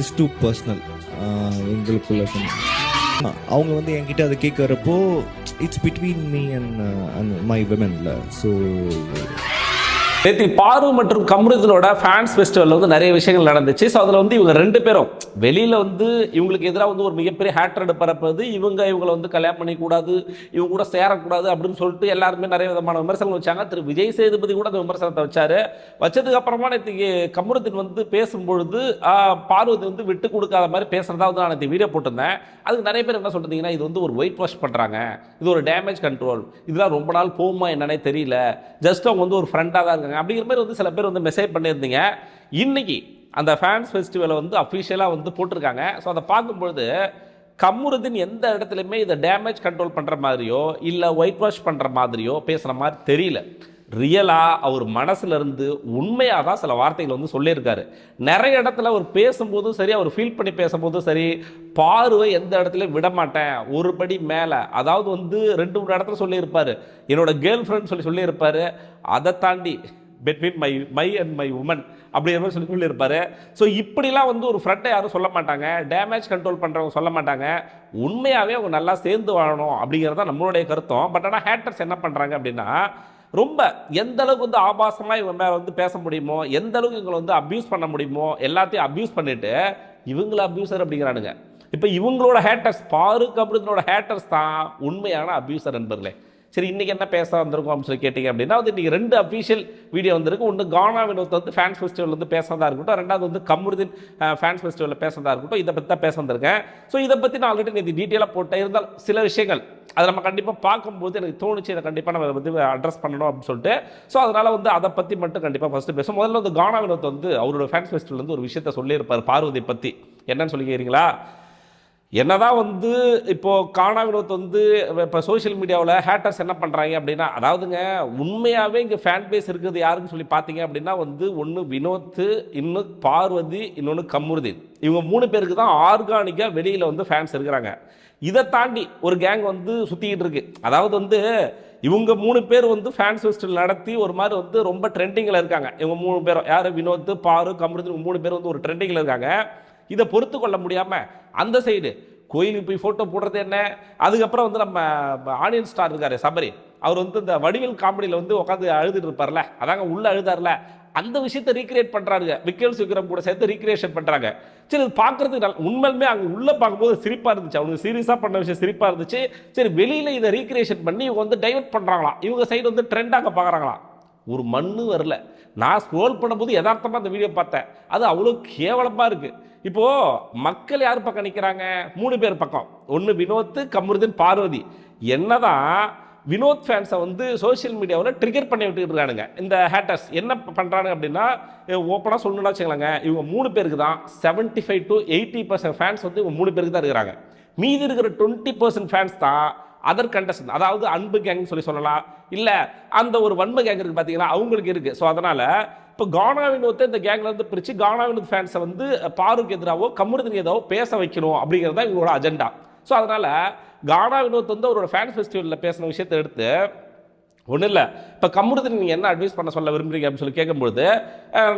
It's two personal. எங்களுக்குள்ள அவங்க வந்து என்கிட்ட அதை கேட்குறப்போ it's between me and my விமென்ல. ஸோ நேற்று பாரு மற்றும் கம்ருதனோட ஃபேன்ஸ் ஃபெஸ்டிவலில் வந்து நிறைய விஷயங்கள் நடந்துச்சு. ஸோ அதில் வந்து இவங்க ரெண்டு பேரும் வெளியில் வந்து இவங்களுக்கு எதிராக வந்து ஒரு மிகப்பெரிய ஹேட்ரட் பரப்புறது, இவங்களை வந்து கல்யாணம் பண்ணிக்கூடாது, இவங்க கூட சேரக்கூடாது அப்படின்னு சொல்லிட்டு எல்லாருமே நிறைய விதமான விமர்சனங்கள் வச்சாங்க. திரு விஜய் சேதுபதி கூட அந்த விமர்சனத்தை வச்சதுக்கு அப்புறமா நேற்று கம்ருதன் வந்து பேசும்பொழுது பார்வதி வந்து விட்டு கொடுக்காத மாதிரி பேசுறதா வந்து நான் நேற்று வீடியோ போட்டிருந்தேன். அதுக்கு நிறைய பேர் என்ன சொல்லிருந்தீங்கன்னா, இது வந்து ஒரு ஒயிட் வாஷ் பண்ணுறாங்க, இது ஒரு டேமேஜ் கண்ட்ரோல், இதெல்லாம் ரொம்ப நாள் போகுமா என்னன்னே தெரியல, ஜஸ்ட் அவங்க வந்து ஒரு ஃப்ரெண்டாக தான் இருக்காங்க அப்படிங்கிற மாதிரி வந்து சில பேர் வந்து மெசேஜ் பண்ணியிருந்தீங்க. இன்னைக்கு அந்த ஃபேன்ஸ் ஃபெஸ்டிவலை வந்து அஃபிஷியலாக வந்து போட்டிருக்காங்க. ஸோ அதை பார்க்கும்பொழுது கம்ருதீன் எந்த இடத்துலையுமே இதை டேமேஜ் கண்ட்ரோல் பண்ணுற மாதிரியோ இல்லை ஒயிட் வாஷ் பண்ணுற மாதிரியோ பேசுகிற மாதிரி தெரியல. ரியலாக அவர் மனசுலேருந்து உண்மையாக தான் சில வார்த்தைகள் வந்து சொல்லியிருக்காரு. நிறைய இடத்துல அவர் பேசும்போதும் சரி, அவர் ஃபீல் பண்ணி பேசும்போதும் சரி, பார்வை எந்த இடத்துலையும் விட மாட்டேன், ஒரு படி மேலே, அதாவது வந்து 2-3 இடத்துல சொல்லியிருப்பார் என்னோட கேர்ள் ஃப்ரெண்ட் சொல்லியிருப்பார். அதை தாண்டி between my and my woman அப்படிங்கிற மாதிரி சொல்லியிருப்பாரு. ஸோ இப்படிலாம் வந்து ஒரு ஃப்ரெண்டை யாரும் சொல்ல மாட்டாங்க, டேமேஜ் கண்ட்ரோல் பண்ணுறவங்க சொல்ல மாட்டாங்க. உண்மையாகவே அவங்க நல்லா சேர்ந்து வாழணும் அப்படிங்கிறது தான் நம்மளுடைய கருத்தம். பட் ஆனால் ஹேட்டர்ஸ் என்ன பண்ணுறாங்க அப்படின்னா, ரொம்ப எந்த அளவுக்கு வந்து ஆபாசமாக இவங்க மேலே வந்து பேச முடியுமோ, எந்த அளவுக்கு இவங்களை வந்து அப்யூஸ் பண்ண முடியுமோ எல்லாத்தையும் அப்யூஸ் பண்ணிவிட்டு இவங்கள அப்யூசர் அப்படிங்கிறானுங்க. இப்போ இவங்களோட ஹேட்டர்ஸ், பாரு கம்ருதனோட ஹேட்டர்ஸ் தான் உண்மையான அப்யூசர் நண்பர்களே. சரி, இன்றைக்கி என்ன பேச வந்திருக்கோம் அப்படின்னு சொல்லி கேட்டிங்க அப்படின்னா, வந்து இன்றைக்கி 2 அஃபீஷியல் வீடியோ வந்திருக்கு. ஒன்று கானா வினோத் வந்து ஃபேன்ஸ் ஃபெஸ்டிவல் வந்து பேசுறதா இருக்கட்டும், ரெண்டாவது வந்து கம்ருதீன் ஃபேன்ஸ் ஃபெஸ்டிவலில் பேசுறதா இருக்கட்டும். இதை பற்றி தான் பேச வந்திருக்கேன். ஸோ இதை பற்றி நான் ஆல்ரெடி நேற்று டீட்டெயிலாக போட்டேன். இருந்தால் சில விஷயங்கள் அதை நம்ம கண்டிப்பாக பார்க்கும்போது எனக்கு தோணுச்சு, இதை கண்டிப்பாக நம்ம அதை பற்றி அட்ரஸ் பண்ணணும் அப்படின்னு சொல்லிட்டு. ஸோ அதனால் வந்து அதை பற்றி மட்டும் கண்டிப்பாக ஃபஸ்ட்டு பேசும். முதல்ல வந்து கானா வினோத் வந்து அவரோட ஃபேன்ஸ் ஃபெஸ்டிவல் வந்து ஒரு விஷயத்தை சொல்லியிருப்பார் பார்வதி பற்றி. என்னன்னு சொல்லி கேட்குறீங்களா? என்னதான் வந்து இப்போது கானா வினோத் வந்து இப்போ சோஷியல் மீடியாவில் ஹேட்டர்ஸ் என்ன பண்ணுறாங்க அப்படின்னா, அதாவதுங்க உண்மையாகவே இங்கே ஃபேன் பேஸ் இருக்குது யாருன்னு சொல்லி பார்த்தீங்க அப்படின்னா, வந்து ஒன்று வினோத், இன்னும் பார்வதி, இன்னொன்று கம்ருதீன். இவங்க 3 பேருக்கு தான் ஆர்கானிக்காக வெளியில் வந்து ஃபேன்ஸ் இருக்கிறாங்க. இதை தாண்டி ஒரு கேங் வந்து சுற்றிக்கிட்டு இருக்கு. அதாவது வந்து இவங்க 3 பேர் வந்து ஃபேன்ஸ் ஃபெஸ்டிவல் நடத்தி ஒரு மாதிரி வந்து ரொம்ப ட்ரெண்டிங்கில் இருக்காங்க. இவங்க 3 பேரும் யார், வினோத், பாரு, கம்ருதீன், 3 பேர் வந்து ஒரு ட்ரெண்டிங்கில் இருக்காங்க. இதை பொறுத்து கொள்ள முடியாமல் அந்த சைடு கோயிலுக்கு போய் ஃபோட்டோ போடுறது என்ன, அதுக்கப்புறம் வந்து நம்ம ஆனியன் ஸ்டார் இருக்காரு சபரி, அவர் வந்து இந்த வடிவேல் காமெடியில் வந்து உட்காந்து அழுதுட்டு இருப்பார்ல, அதாங்க உள்ளே அழுதார்ல, அந்த விஷயத்தை ரீக்ரியேட் பண்ணுறாங்க. விக்கல் விக்ரம் கூட சேர்த்து ரீக்ரியேஷன் பண்ணுறாங்க. சரி, இது பார்க்குறதுக்கு உண்மையுமே அங்கே உள்ளே பார்க்கும்போது சிரிப்பாக இருந்துச்சு. அவங்க சீரியஸாக பண்ண விஷயம் சிரிப்பாக இருந்துச்சு. சரி, வெளியில் இதை ரீக்ரியேஷன் பண்ணி இவங்க வந்து டைவர்ட் பண்ணுறாங்களாம், இவங்க சைடு வந்து ட்ரெண்டாக பார்க்குறாங்களாம். ஒரு மண்ணு வரல. நான் ஸ்க்ரோல் பண்ணும்போது யதார்த்தமாக அந்த வீடியோ பார்த்தேன். அது அவ்வளோ கேவலமாக இருக்குது. இப்போது மக்கள் யார் பக்கம் நிற்கிறாங்க? 3 பேர் பக்கம். ஒன்று வினோத், கம்ருதீன், பார்வதி. என்னதான் வினோத் ஃபேன்ஸை வந்து சோஷியல் மீடியாவில் ட்ரிகர் பண்ணி விட்டுக்கிட்டு இருக்கானுங்க இந்த ஹேட்டர்ஸ். என்ன பண்ணுறாங்க அப்படின்னா, ஓப்பனாக சொல்லணும்னா வச்சுக்கலாங்க, இவங்க 3 பேருக்கு தான் 75 to 80% ஃபேன்ஸ் வந்து இவங்க 3 பேருக்கு தான் இருக்கிறாங்க. மீதி இருக்கிற 20% ஃபேன்ஸ் தான் அதர் கண்டஸ்டன்ட், அதாவது அன்பு கேங்னு சொல்லலாம், இல்லை அந்த ஒரு வன்மை கேங் இருக்குது பார்த்தீங்களா, அவங்களுக்கு இருக்குது. ஸோ அதனால் இப்போ கானா வினோத்தை இந்த கேங்லேருந்து பிரித்து கானா வினோத் ஃபேன்ஸை வந்து பாருக்கு எதிராகவோ கம்ருதீன் எதிராகவோ பேச வைக்கணும் அப்படிங்கிறது தான் இவங்களோட அஜெண்டா. ஸோ அதனால் கானா வினோத் வந்து அவரோட ஃபேன்ஸ் ஃபெஸ்டிவலில் பேசின விஷயத்தை எடுத்து ஒன்றும் இல்லை, இப்போ கம்ருதீன் நீங்கள் என்ன அட்வைஸ் பண்ண சொல்ல விரும்புறீங்க அப்படின்னு சொல்லி கேட்கும்பொழுது,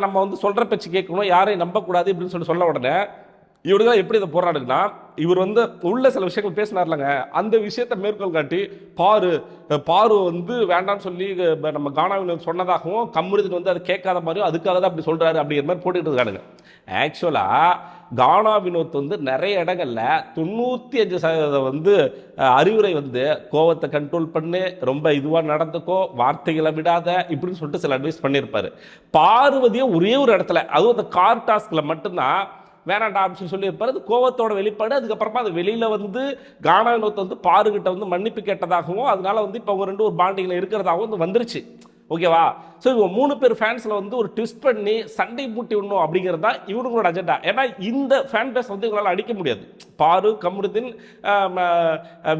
நம்ம வந்து சொல்கிற பேச்சு கேட்கணும், யாரையும் நம்பக்கூடாது அப்படின்னு சொல்ல உடனே இவரு தான் எப்படி இதை போராடுங்கன்னா, இவர் வந்து உள்ள சில விஷயங்கள் பேசினார்லங்க, அந்த விஷயத்தை மேற்கோள் காட்டி பாரு வந்து வேண்டாம்னு சொல்லி நம்ம கானா வினோத் சொன்னதாகவும், கம்ருதீன் வந்து அதை கேட்காத மாதிரியும் அதுக்காக தான் அப்படி சொல்கிறாரு அப்படிங்கிற மாதிரி போட்டுக்கிட்டு இருக்கானுங்க. ஆக்சுவலாக கானா வினோத் வந்து நிறைய இடங்களில் 95% வந்து அறிவுரை வந்து கோவத்தை கண்ட்ரோல் பண்ணு, ரொம்ப இதுவாக நடந்துக்கோ, வார்த்தைகளை விடாத, இப்படின்னு சொல்லிட்டு சில அட்வைஸ் பண்ணியிருப்பார். பார்வதியும் ஒரே ஒரு இடத்துல, அதுவும் அந்த கார் டாஸ்கில் மட்டும்தான் வேணாண்டா அப்படின்னு சொல்லியிருப்பார். அது கோவத்தோட வெளிப்பாடு. அதுக்கப்புறமா அது வெளியில் வந்து கானா வினோத் வந்து பாருகிட்ட வந்து மன்னிப்பு கேட்டதாகவும், அதனால வந்து இப்போ அவங்க 2 ஒரு பாண்டிங்கில் இருக்கிறதாகவும் வந்து வந்துருச்சு. ஓகேவா? ஸோ இவங்க 3 பேர் ஃபேன்ஸில் வந்து ஒரு ட்விஸ்ட் பண்ணி சண்டை மூட்டி விடணும் அப்படிங்கிறது தான் இவங்களோட அஜெண்டா. ஏன்னா இந்த ஃபேன் பேஸ் வந்து இவங்களால் அடிக்க முடியாது. பாரு, கம்ருதீன்,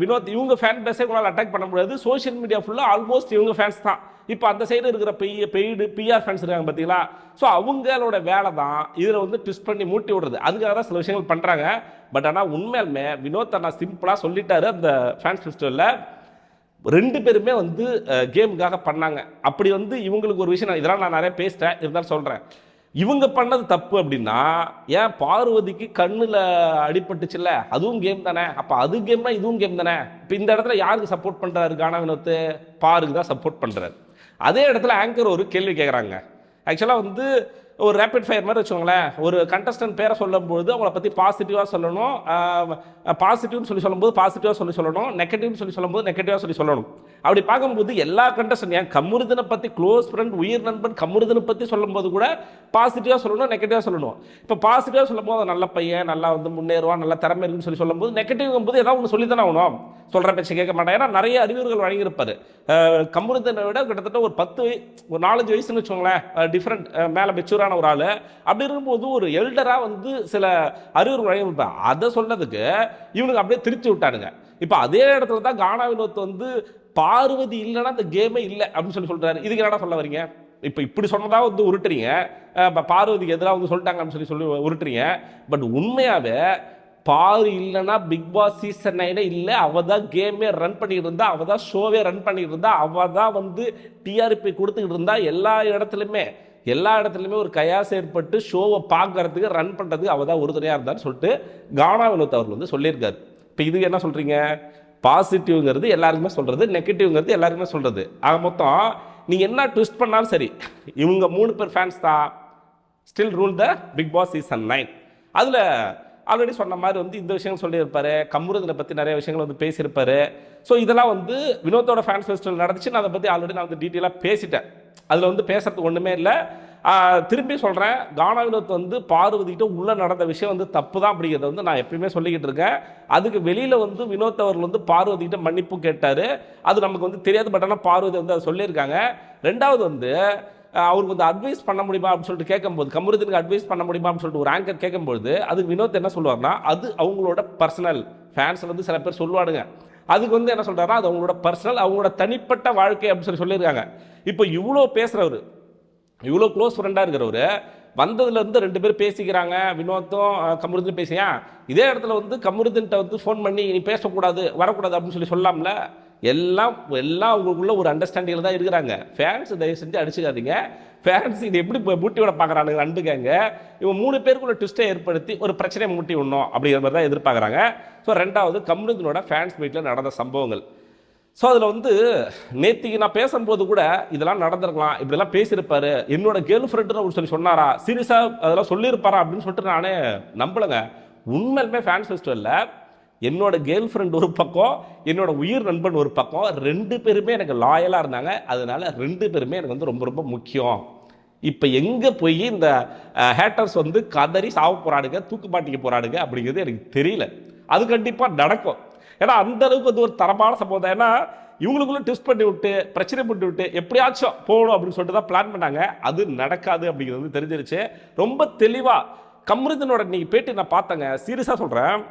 வினோத், இவங்க ஃபேன் பேஸை இவங்களால் அட்டாக் பண்ண முடியாது. சோஷியல் மீடியா ஃபுல்லாக ஆல்மோஸ்ட் இவங்க ஃபேன்ஸ் தான். இப்போ அந்த சைடு இருக்கிற பெய்டு பிஆர் ஃபேன்ஸ் இருக்காங்க பார்த்தீங்களா, ஸோ அவங்களோட வேலை தான் இதில் வந்து ட்விஸ்ட் பண்ணி மூட்டி விடுறது. அதுக்காக தான் சில விஷயங்கள் பண்ணுறாங்க. பட் ஆனால் உண்மையாலுமே வினோத் அண்ணா சிம்பிளாக சொல்லிட்டாரு அந்த ஃபேன்ஸ் ஃபெஸ்டிவலில், 2 பேருமே வந்து கேமுக்காக பண்ணாங்க. அப்படி வந்து இவங்களுக்கு ஒரு விஷயம், இதெல்லாம் நான் நிறைய பேசிட்டேன், இருந்தாலும் சொல்கிறேன். இவங்க பண்ணது தப்பு அப்படின்னா ஏன் பார்வதிக்கு கண்ணில் அடிபட்டுச்சுல்ல, அதுவும் கேம் தானே, அப்போ அது கேம்னா இதுவும் கேம் தானே. இப்போ இந்த இடத்துல யாருக்கு சப்போர்ட் பண்ணுறாரு கானா வினோத்? பாருக்கு தான் சப்போர்ட் பண்ணுறாரு. அதே இடத்துல ஆங்கர் ஒரு கேள்வி கேட்குறாங்க. ஆக்சுவலாக வந்து ஒரு ரேபிட் ஃபயர் மாதிரி வச்சுக்கோங்களேன். ஒரு கண்டஸ்டன்ட் பேரை சொல்லும்போது அவங்கள பற்றி பாசிட்டிவாக சொல்லணும், பாசிட்டிவ்னு சொல்லும்போது பாசிட்டிவாக சொல்லணும், நெகட்டிவ்னு சொல்லும்போது நெகட்டிவாக சொல்லணும். அப்படி பார்க்கும்போது எல்லா கண்டஸ்டன்ட் ஏன் கமருதீனை பற்றி க்ளோஸ் ஃப்ரெண்ட் உயிர் நண்பன் கமருதீனை பற்றி சொல்லும்போது கூட பாசிட்டிவாக சொல்லணும், நெகட்டிவாக சொல்லணும். இப்போ பாசிட்டிவாக சொல்லும்போது நல்ல பையன், நல்லா வந்து முன்னேறுவான், நல்ல திறமை இருக்குன்னு சொல்லும்போது நெகட்டிவ்ங்கும் போது ஏதாவது ஒன்று சொல்லி தானே ஆகணும். சொல்கிற பேச்சு கேட்க மாட்டேன். ஏன்னா நிறைய அறிவுரைகள் வழங்கியிருப்பார். கமருதீனை விட கிட்டத்தட்ட ஒரு 4-5 வயசுன்னு வச்சுக்கோங்களேன் டிஃப்ரெண்ட், மேலே மெச்சூரான ஒரு ஆள். அப்படி இருக்கும்போது ஒரு எல்டராக வந்து சில அறிவுரை வழங்கியிருப்பார். அதை சொன்னதுக்கு இவனுக்கு அப்படியே திருச்சி விட்டானுங்க. இப்போ அதே இடத்துல தான் கானா வினோத் வந்து பார்வதி இல்லைன்னா அந்த கேமே இல்லை அப்படின்னு சொல்றாரு. இதுக்கு என்னடா சொல்ல வரீங்க? இப்போ இப்படி சொன்னதா வந்து உருட்டுறீங்க, பார்வதிக்கு எதிராக வந்து சொல்லிட்டாங்க அப்படின்னு சொல்லி உருட்டுறீங்க. பட் உண்மையாவே பாரு இல்லைன்னா பிக் பாஸ் சீசன் 9 இல்லை, அவள் தான் கேமே ரன் பண்ணிக்கிட்டு இருந்தா, அவள் தான் ஷோவே ரன் பண்ணிக்கிட்டு இருந்தா, அவள் தான் வந்து டிஆர்பி கொடுத்துக்கிட்டு இருந்தா. எல்லா இடத்துலையுமே ஒரு கயாஸ் ஏற்பட்டு ஷோவை பார்க்கறதுக்கு ரன் பண்ணுறதுக்கு அவள் தான் உறுதுணையாக இருந்தான்னு சொல்லிட்டு கானா வினோத் அவர்கள் வந்து சொல்லியிருக்காரு. இப்போ இதுக்கு என்ன சொல்கிறீங்க? பாசிட்டிவ்ங்கிறது எல்லாருக்குமே சொல்கிறது, நெகட்டிவ்ங்கிறது எல்லாருக்குமே சொல்கிறது. ஆக மொத்தம் நீங்கள் என்ன ட்விஸ்ட் பண்ணாலும் சரி, இவங்க 3 பேர் ஃபேன்ஸ் தான் still rule the Bigg Boss season 9. அதில் ஆல்ரெடி சொன்ன மாதிரி வந்து இந்த விஷயங்கள் சொல்லியிருப்பாரு, கமருதீனை பற்றி நிறைய விஷயங்கள் வந்து பேசியிருப்பாரு. ஸோ இதெல்லாம் வந்து வினோத்தோட ஃபேன்ஸ் ஃபெஸ்டிவல் நடந்துச்சு. நான் அதை பற்றி ஆல்ரெடி நான் வந்து டீட்டெயிலாக பேசிட்டேன். அதில் வந்து பேசுறதுக்கு ஒன்றுமே இல்லை. திரும்பி சொல்கிறேன், கானா வினோத் வந்து பார்வதிக்கிட்ட உள்ளே நடந்த விஷயம் வந்து தப்பு தான் அப்படிங்கிறத வந்து நான் எப்பயுமே சொல்லிக்கிட்டு இருக்கேன். அதுக்கு வெளியில் வந்து வினோத் அவர்கள் வந்து பார்வதிக்கிட்ட மன்னிப்பு கேட்டார். அது நமக்கு வந்து தெரியாது. பட் ஆனால் பார்வதி வந்து அதை சொல்லியிருக்காங்க. ரெண்டாவது வந்து அவருக்கு வந்து அட்வைஸ் பண்ண முடியுமா அப்படின்னு சொல்லிட்டு கேட்கும்போது, கமருதீனுக்கு அட்வைஸ் பண்ண முடியுமா அப்படின்னு சொல்லிட்டு ஒரு ஆங்கர் கேட்கும்போது அதுக்கு வினோத் என்ன சொல்லுவார்னா, அது அவங்களோட பர்சனல். ஃபேன்ஸ் வந்து சில பேர் சொல்லுவாடுங்க, அதுக்கு வந்து என்ன சொல்கிறாருன்னா அது அவங்களோட பர்சனல், அவங்களோட தனிப்பட்ட வாழ்க்கை அப்படின்னு சொல்லியிருக்காங்க. இப்போ இவ்வளோ பேசுகிறவர், இவ்வளோ க்ளோஸ் ஃப்ரெண்டாக இருக்கிறவர் வந்ததுலேருந்து 2 பேர் பேசிக்கிறாங்க, வினோத்தும் கமருதீனும் பேசியா. இதே இடத்துல வந்து கமருதீன்கிட்ட வந்து ஃபோன் பண்ணி நீ பேசக்கூடாது வரக்கூடாது அப்படின்னு சொல்லலாம்ல. எல்லாம் அவங்களுக்குள்ள ஒரு அண்டர்ஸ்டாண்டிங்கில் தான் இருக்கிறாங்க. ஃபேன்ஸ் தயவு செஞ்சு அடிச்சுக்காதீங்க. ஃபேன்ஸ் இது எப்படி மூட்டி விட பார்க்குறாங்க 2 கேங்க. இவங்க 3 பேருக்குள்ள ட்விஸ்ட்டை ஏற்படுத்தி ஒரு பிரச்சனையை மூட்டி விடணும் அப்படிங்கிற மாதிரி தான் எதிர்பார்க்குறாங்க. ஸோ ரெண்டாவது கமருதீனோட ஃபேன்ஸ் மீட்டில் நடந்த சம்பவங்கள். ஸோ அதில் வந்து நேற்றுக்கு நான் பேசும்போது கூட இதெல்லாம் நடந்திருக்கலாம், இப்படிலாம் பேசியிருப்பாரு, என்னோட கேர்ள் ஃப்ரெண்டுன்னு அவர் சொன்னாரா, சீரியஸாக அதெல்லாம் சொல்லியிருப்பாரா அப்படின்னு சொல்லிட்டு நானே நம்பலைங்க. உண்மையிலுமே ஃபேன்ஸ் ஃபெஸ்டிவலில் என்னோட கேர்ள் ஃப்ரெண்ட் ஒரு பக்கம், என்னோட உயிர் நண்பன் ஒரு பக்கம், 2 பேருமே எனக்கு லாயலாக இருந்தாங்க. அதனால 2 பேருமே எனக்கு வந்து ரொம்ப ரொம்ப முக்கியம். இப்போ எங்கே போய் இந்த ஹேட்டர்ஸ் வந்து கதறி சாவ போகிறாடுங்க, தூக்கு மாட்டிக்க போகிறாடுங்க அப்படிங்கிறது எனக்கு தெரியல. அது கண்டிப்பாக நடக்கும். ஏன்னா அந்த அளவுக்கு வந்து ஒரு தரமான சம்பவம் தான். ஏன்னா இவங்களுக்குள்ள ட்விஸ்ட் பண்ணி விட்டு பிரச்சனை பண்ணி விட்டு எப்படியாச்சும் போகணும் அப்படின்னு சொல்லிட்டு தான் பிளான் பண்ணாங்க. அது நடக்காது அப்படிங்கிறது வந்து தெரிஞ்சிருச்சு. ரொம்ப தெளிவாக கமருதீனோட நீங்கள் பேட்டி நான் பார்த்தேங்க. சீரியஸாக சொல்கிறேன்,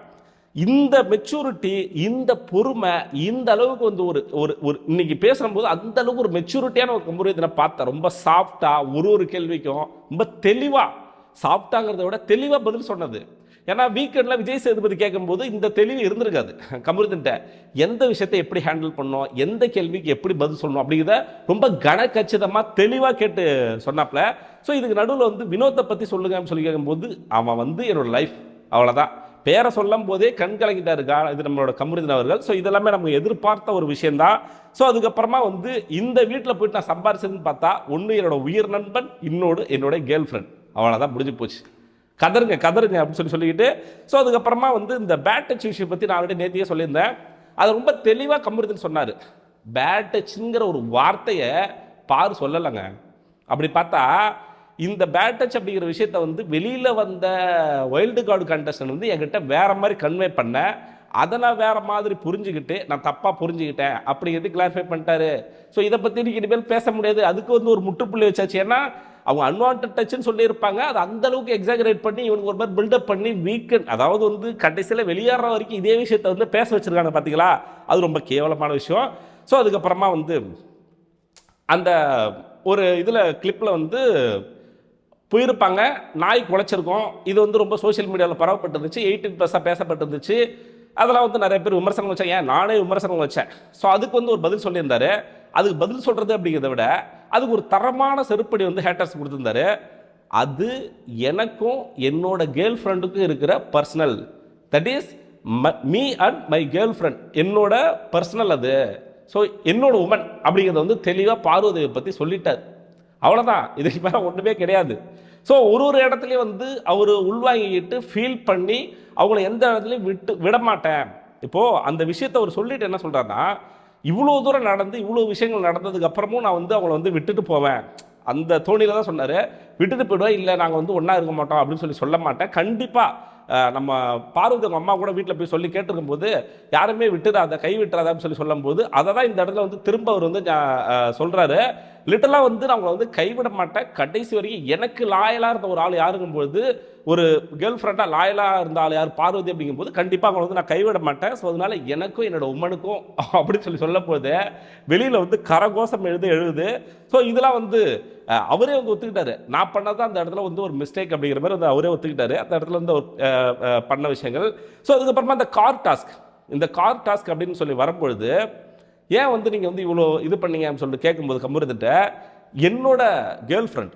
இந்த மெச்சூரிட்டி, இந்த பொறுமை, இந்த அளவுக்கு வந்து ஒரு இன்னைக்கு பேசும்போது அந்த அளவுக்கு ஒரு மெச்சூரிட்டியான ஒரு கமருதீனை பார்த்தேன். ரொம்ப சாஃப்டா, ஒரு கேள்விக்கும் ரொம்ப தெளிவா, சாஃப்டாங்கிறத விட தெளிவா பதில் சொன்னது. ஏன்னா வீக்கெண்டில் விஜய் சேதுபதி கேட்கும்போது இந்த தெளிவு இருந்திருக்காது. கமருதீன்ட்ட எந்த விஷயத்தை எப்படி ஹேண்டில் பண்ணணும், எந்த கேள்விக்கு எப்படி பதில் சொல்லணும் அப்படிங்கிறத ரொம்ப கனக்கச்சிதமாக தெளிவாக கேட்டு சொன்னாப்ல. ஸோ இதுக்கு நடுவில் வந்து வினோத்தை பற்றி சொல்லுங்கன்னு சொல்லி கேட்கும்போது அவன் வந்து என்னோட லைஃப் அவ்வளோதான். பேரை சொல்லும் போதே கண் கலங்கிட்டாரு இது நம்மளோட கமருதீன் அவர்கள். ஸோ இதெல்லாமே நம்ம எதிர்பார்த்த ஒரு விஷயந்தான். ஸோ அதுக்கப்புறமா வந்து இந்த வீட்டில் போயிட்டு நான் சம்பாரிச்சதுன்னு பார்த்தா ஒன்று என்னோட உயிர் நண்பன், இன்னொரு என்னோட கேர்ள் ஃப்ரெண்ட். அவ்வளோதான், முடிஞ்சு போச்சு. கதருங்க அப்படின்னு சொல்லிக்கிட்டு ஸோ அதுக்கப்புறமா வந்து இந்த பேட் டச் விஷயம் பற்றி நான் ஆல்ரெடி நேத்தியே சொல்லியிருந்தேன். அது ரொம்ப தெளிவாக கமருதீன் சொன்னார். பேட் டச்சுங்கிற ஒரு வார்த்தையை பாரு சொல்லலைங்க. அப்படி பார்த்தா இந்த பேட் டச் அப்படிங்கிற விஷயத்த வந்து வெளியில் வந்த வைல்டு கார்டு கண்டஸ்டன்ட் வந்து என்கிட்ட வேற மாதிரி கன்வே பண்ண, அதை நான் வேற மாதிரி புரிஞ்சுக்கிட்டு நான் தப்பாக புரிஞ்சுக்கிட்டேன் அப்படிங்கிறது கிளாரிஃபை பண்ணிட்டாரு. ஸோ இதை பற்றி இன்னைக்கு இனிமேல் பேச முடியாது, அதுக்கு வந்து ஒரு முற்றுப்புள்ளி வச்சாச்சு. ஏன்னா அவங்க அன்வான்ட் டச்சுன்னு சொல்லியிருப்பாங்க, அது அந்த அளவுக்கு எக்ஸாகரேட் பண்ணி இவனுக்கு ஒரு மாதிரி பில்டப் பண்ணி வீக்கெண்ட், அதாவது வந்து கடைசியில் வெளியேற வரைக்கும் இதே விஷயத்த வந்து பேச வச்சிருக்காங்க பார்த்தீங்களா. அது ரொம்ப கேவலமான விஷயம். ஸோ அதுக்கப்புறமா வந்து அந்த ஒரு இதில் கிளிப்பில் வந்து போயிருப்பாங்க, நாய் குலைச்சிருக்கோம். இது வந்து ரொம்ப சோஷியல் மீடியாவில் பரவப்பட்டிருந்துச்சு, 18+ பேசப்பட்டிருந்துச்சு. அதெல்லாம் வந்து நிறைய பேர் விமர்சனம் வச்சேன், ஏன் நானே விமர்சனம் வச்சேன். ஸோ அதுக்கு வந்து ஒரு பதில் சொல்லியிருந்தாரு. அதுக்கு பதில் சொல்கிறது அப்படிங்கிறத விட அதுக்கு ஒரு தரமான செருப்படி வந்து ஹேட்டர்ஸ் கொடுத்துருந்தாரு. அது எனக்கும் என்னோட கேர்ள் ஃப்ரெண்டுக்கும் இருக்கிற personal. That is me and my girl friend, என்னோட பர்சனல் அது. ஸோ என்னோட உமன் அப்படிங்கிறத வந்து தெளிவாக பார்வதியை பற்றி சொல்லிட்டார். அவ்வளோதான், இதுக்கு மேலே ஒன்றுமே கிடையாது. ஸோ ஒரு இடத்துலையும் வந்து அவர் உள்வாங்கிக்கிட்டு ஃபீல் பண்ணி அவங்கள எந்த இடத்துலையும் விட மாட்டேன். இப்போது அந்த விஷயத்தை அவர் சொல்லிட்டு என்ன சொல்கிறாருன்னா, இவ்வளோ தூரம் நடந்து இவ்வளோ விஷயங்கள் நடந்ததுக்கு அப்புறமும் நான் வந்து அவங்கள வந்து விட்டுட்டு போவேன் அந்த தோணியில் தான் சொன்னார். விட்டுட்டு போயிடுவேன், இல்லை நாங்கள் வந்து ஒன்றா இருக்க மாட்டோம் அப்படின்னு சொல்ல மாட்டேன். கண்டிப்பாக நம்ம பார்வதி அவங்க அம்மா கூட வீட்டில் போய் சொல்லி கேட்டிருக்கும் போது யாருமே விட்டுறாத, கை விட்டுறாத அப்படின்னு சொல்லும்போது அதை தான் இந்த இடத்துல வந்து திரும்ப அவர் வந்து சொல்கிறாரு. லிட்டலாக வந்து நான் அவங்களை வந்து கைவிட மாட்டேன், கடைசி வரைக்கும் எனக்கு லாயலாக இருந்த ஒரு ஆள் யாருங்கும்போது, ஒரு கேர்ள் ஃப்ரெண்டாக லாயலாக இருந்த ஆள் யார் பார்வதி அப்படிங்கும்போது கண்டிப்பாக அவங்களை வந்து நான் கைவிட மாட்டேன். ஸோ அதனால எனக்கும் என்னோட உம்மனுக்கும் அப்படின்னு சொல்லும் போது வெளியில் வந்து கரகோஷம் எழுது. ஸோ இதெல்லாம் வந்து அவரே வந்து ஒத்துக்கிட்டாரு, நான் பண்ணதான் அந்த இடத்துல வந்து ஒரு மிஸ்டேக் அப்படிங்கிற மாதிரி வந்து அவரே ஒத்துக்கிட்டாரு அந்த இடத்துல வந்து பண்ண விஷயங்கள். ஸோ அதுக்கப்புறமா இந்த கார் டாஸ்க் அப்படின்னு சொல்லி வரும்பொழுது ஏன் வந்து நீங்கள் வந்து இவ்வளோ இது பண்ணீங்க அப்படின்னு சொல்லிட்டு கேட்கும்போது கம்புறதுட்ட, என்னோட கேர்ள் ஃப்ரெண்ட்,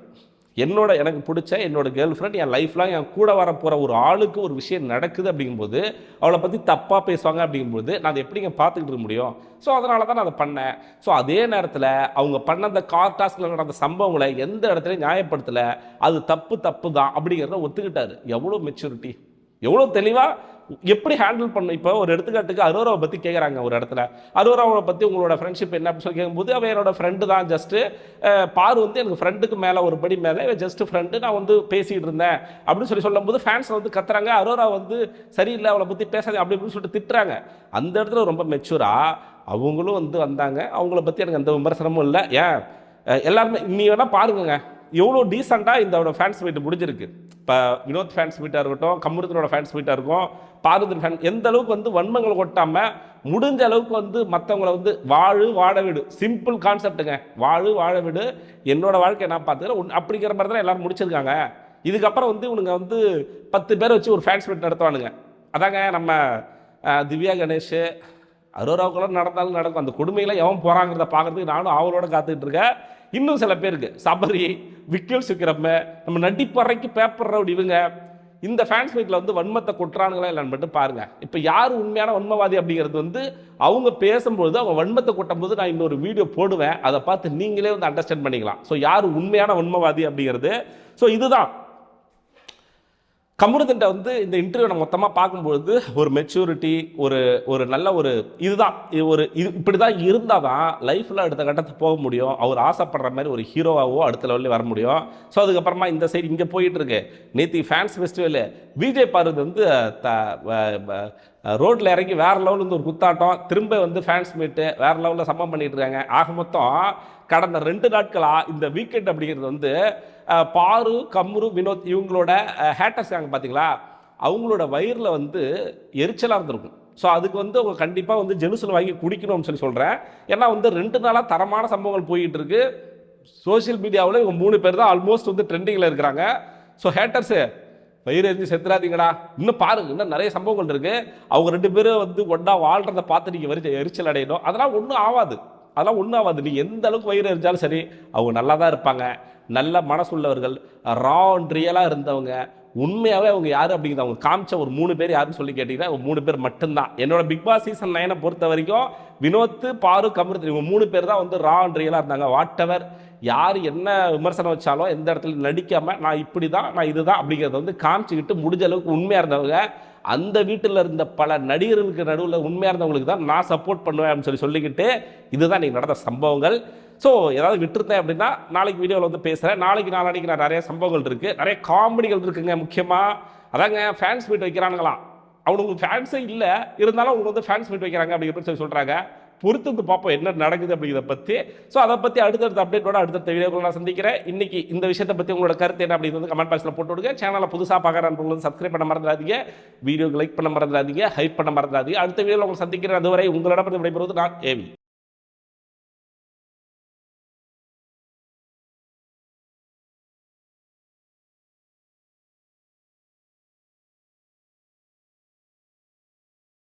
எனக்கு பிடிச்ச என்னோட கேர்ள் ஃப்ரெண்ட், என் லைஃப்லாம் என் கூட வர போகிற ஒரு ஆளுக்கு ஒரு விஷயம் நடக்குது அப்படிங்கும்போது அவளை பற்றி தப்பாக பேசுவாங்க அப்படிங்கும்போது நான் அதை எப்படிங்க பார்த்துக்கிட்டு இருக்க முடியும்? ஸோ அதனால தான் நான் அதை பண்ணேன். ஸோ அதே நேரத்தில் அவங்க பண்ண அந்த கார் டாஸ்கில் நடந்த சம்பவங்களை எந்த இடத்துலையும் நியாயப்படுத்தலை, அது தப்பு தான் அப்படிங்கிறத ஒத்துக்கிட்டாரு. எவ்வளோ மெச்சூரிட்டி, எவ்வளோ தெளிவாக எப்படி ஹேண்டில் பண்ணும். இப்போ ஒரு எடுத்துக்காட்டுக்கு அரோராவை பற்றி கேட்குறாங்க ஒரு இடத்துல, அரோராவை பற்றி உங்களோட ஃப்ரெண்ட்ஷிப் என்ன அப்படின்னு சொல்லி கேட்கும்போது அவன் என்னோட ஃப்ரெண்டு தான், ஜஸ்ட்டு பாரு வந்து எனக்கு ஃப்ரெண்டுக்கு மேலே ஒரு படி மேலே ஜஸ்ட்டு ஃப்ரெண்டு, நான் வந்து பேசிகிட்டு இருந்தேன் அப்படின்னு சொல்லும்போது ஃபேன்ஸ் வந்து கத்துறாங்க, அரோரா வந்து சரியில்லை, அவளை பற்றி பேசாது அப்படின்னு சொல்லிட்டு திட்டுறாங்க. அந்த இடத்துல ரொம்ப மெச்சூராக அவங்களும் வந்து வந்தாங்க, அவங்கள பற்றி எனக்கு எந்த விமர்சனமும் இல்லை. ஏன் எல்லாருமே நீ வேணால் பாருங்க எவ்வளோ டீசெண்டாக இந்த ஃபேன்ஸ் மீட் முடிஞ்சிருக்கு. இப்போ வினோத் ஃபேன்ஸ் மீட்டாக இருக்கட்டும், கமருதனோட ஃபேன்ஸ் மீட்டாக இருக்கும், பார்வதி ஃபேன், எந்த அளவுக்கு வந்து வன்மங்களை கொட்டாமல் முடிஞ்ச அளவுக்கு வந்து மற்றவங்கள வந்து வாழ விடு, சிம்பிள் கான்செப்ட்டுங்க, வாழ விடு, என்னோட வாழ்க்கை நான் பார்த்துக்கிறேன் அப்படிங்கிற மாதிரி தான் எல்லோரும் முடிச்சிருக்காங்க. இதுக்கப்புறம் வந்து இவனுங்க வந்து 10 பேரை வச்சு ஒரு ஃபேன்ஸ் மீட் நடத்துவானுங்க. அதாங்க நம்ம திவ்யா கணேஷ் அரோராவுக்குள்ள நடந்தாலும் நடக்கும். அந்த கொடுமையில் எவன் போகிறாங்கிறத பார்க்குறதுக்கு நானும் அவளோட காத்துக்கிட்டு இருக்கேன். இன்னும் சில பேருக்கு சபரி, விக்கல் சுக்கிரம்ம, நம்ம நடிப்பறைக்கு பேப்பர் ரவுட், இவங்க இந்த ஃபேன்ஸ் மீட்டில் வந்து வன்மத்தை கொட்டுறானுங்களா இல்லைன்னு மட்டும் பாருங்க. இப்போ யார் உண்மையான வன்மவாதி அப்படிங்கிறது வந்து அவங்க பேசும்போது, அவங்க வன்மத்தை கொட்டும் போது நான் இன்னொரு வீடியோ போடுவேன், அதை பார்த்து நீங்களே வந்து அண்டர்ஸ்டாண்ட் பண்ணிக்கலாம். ஸோ யார் உண்மையான வன்மவாதி அப்படிங்கிறது. ஸோ இதுதான் கமருதன்ட்ட வந்து இந்த இன்டர்வியூ நம்ம மொத்தமாக பார்க்கும்பொழுது ஒரு மெச்சூரிட்டி, ஒரு நல்ல ஒரு இதுதான், இப்படி தான் இருந்தால் தான் லைஃப்பில் அடுத்த கட்டத்துக்கு போக முடியும். அவர் ஆசைப்படுற மாதிரி ஒரு ஹீரோவாகவோ அடுத்த லெவலில் வர முடியும். ஸோ அதுக்கப்புறமா இந்த சைடு இங்கே போயிட்டுருக்கு. நேற்று ஃபேன்ஸ் ஃபெஸ்டிவலு விஜய் பார்வதி வந்து ரோட்டில் இறங்கி வேறு லெவலில் வந்து ஒரு குத்தாட்டம், திரும்ப வந்து ஃபேன்ஸ் மீட்டு வேறு லெவலில் சம்பவம் பண்ணிகிட்டு இருக்காங்க. ஆக மொத்தம் கடந்த 2 நாட்களாக இந்த வீக்கெண்ட் அப்படிங்கிறது வந்து பாரு, கம்ரு, வினோத் இவங்களோட ஹேட்டர்ஸ் இருக்காங்க பார்த்தீங்களா, அவங்களோட வயிறில் வந்து எரிச்சலாக இருந்திருக்கும். ஸோ அதுக்கு வந்து அவங்க கண்டிப்பாக வந்து ஜெலுசில் வாங்கி குடிக்கணும்னு சொல்கிறேன். ஏன்னா வந்து 2 நாளாக தரமான சம்பவங்கள் போயிட்டு இருக்கு. சோசியல் மீடியாவில் இவங்க 3 பேர் தான் ஆல்மோஸ்ட் வந்து ட்ரெண்டிங்கில் இருக்கிறாங்க. ஸோ ஹேட்டர்ஸு வயிறு எரிஞ்சு செத்துறாதீங்கடா, இன்னும் பாருங்க, இன்னும் நிறைய சம்பவங்கள் இருக்குது. அவங்க 2 பேரும் வந்து ஒன்றா வாழ்கிறத பார்த்து நீங்கள் எரிச்சல் அடையணும். அதெல்லாம் ஒன்றும் ஆகாது. நீ எந்த அளவுக்கு வயிறு எரிஞ்சாலும் சரி, அவங்க நல்லா தான் இருப்பாங்க. நல்ல மனசுள்ளவர்கள், ரா அண்ட் ரியலாக இருந்தவங்க, உண்மையாகவே அவங்க யார் அப்படிங்கிறது அவங்க காமிச்ச ஒரு 3 பேர் யாருன்னு சொல்லி கேட்டிங்கன்னா அவங்க 3 பேர் மட்டும்தான். என்னோட பிக் பாஸ் சீசன் 9 பொறுத்த வரைக்கும் வினோத், பாரு, கமருதன் இவங்க 3 பேர் தான் வந்து ரா அண்ட் ரியலாக இருந்தாங்க. வாட் எவர் யார் என்ன விமர்சனம் வச்சாலும் எந்த இடத்துல நடிக்காமல் நான் இப்படி தான், நான் இதுதான் அப்படிங்கிறத வந்து காமிச்சிக்கிட்டு முடிஞ்ச அளவுக்கு உண்மையாக இருந்தவங்க. அந்த வீட்டில் இருந்த பல நடிகர்களுக்கு நடுவில் உண்மையாக இருந்தவங்களுக்கு தான் நான் சப்போர்ட் பண்ணுவேன் அப்படின்னு சொல்லிக்கிட்டு இதுதான் நீங்கள் நடந்த சம்பவங்கள். ஸோ ஏதாவது விட்டுருந்தேன் அப்படின்னா நாளைக்கு வீடியோவில் வந்து பேசுகிறேன். நாளைக்கு நான் நிறைய சம்பவங்கள் இருக்குது, நிறைய காமெடிகள் இருக்குங்க. முக்கியமாக அதாங்க ஃபேன்ஸ் மீட் வைக்கிறானுங்களாம். அவனுக்கு ஃபேன்ஸே இல்லை, இருந்தாலும் அவங்க வந்து ஃபேன்ஸ் மீட் வைக்கிறாங்க அப்படிங்கிற சொல்கிறாங்க. பொறுத்து பார்ப்போம் என்ன நடக்குது அப்படிங்கிறத பற்றி. ஸோ அதை பற்றி அடுத்தடுத்த அப்டேட்டோட அடுத்தடுத்த வீடியோக்கள் நான் சந்திக்கிறேன். இன்னைக்கு இந்த விஷயத்தை பற்றி உங்களோட கருத்து என்ன அப்படிங்கிறது வந்து கமெண்ட் பாக்ஸில் போட்டு விடுங்க. சேனலை புதுசாக பார்க்குறாங்க சப்ஸ்கிரைப் பண்ண மறந்துடாதீங்க, வீடியோக்கு லைக் பண்ண மறந்துடாதீங்க, ஹைப் பண்ண மறந்துடாதீங்க. அடுத்த வீடியோவில் உங்களை சந்திக்கிறேன். அதுவரை உங்களிடம் விடைபெறுவது நான் ஏவி.